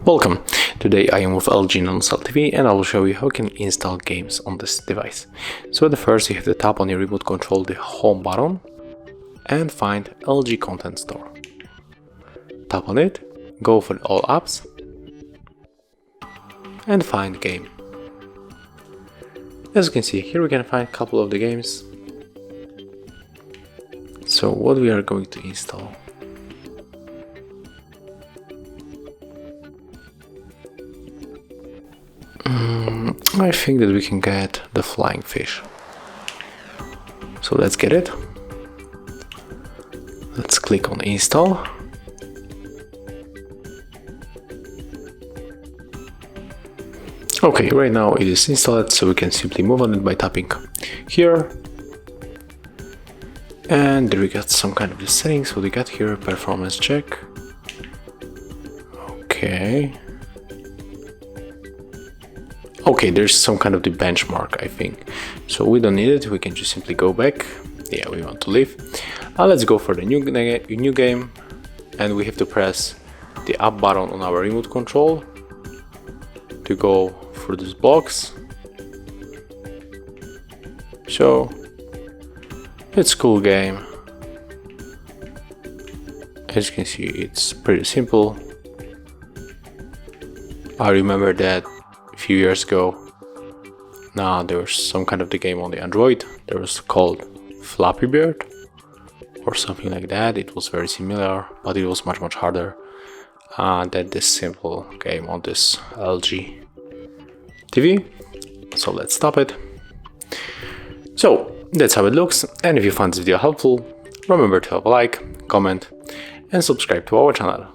Welcome! Today I am with LG NanoCell TV and I will show you how you can install games on this device. So at first you have to tap on your remote control the home button and find LG Content Store. Tap on it, go for all apps and find game. As you can see here we can find a couple of the games. So what we are going to install. I think that we can get the flying fish. So let's get it. Let's click on install. Okay, right now it is installed, so we can simply move on it by tapping here. And there we got some kind of the settings. What we got here, performance check. Okay, there's some kind of the benchmark, I think. So we don't need it, we can just simply go back. Yeah, we want to leave. Let's go for the new game. And we have to press the up button on our remote control to go through this box. So, it's a cool game. As you can see, it's pretty simple. I remember that a few years ago. Now there was some kind of the game on the Android. There was called Flappy Bird or something like that. It was very similar, but it was much harder than this simple game on this LG TV. So let's stop it. So that's how it looks, and if you found this video helpful, remember to have a like, comment and subscribe to our channel.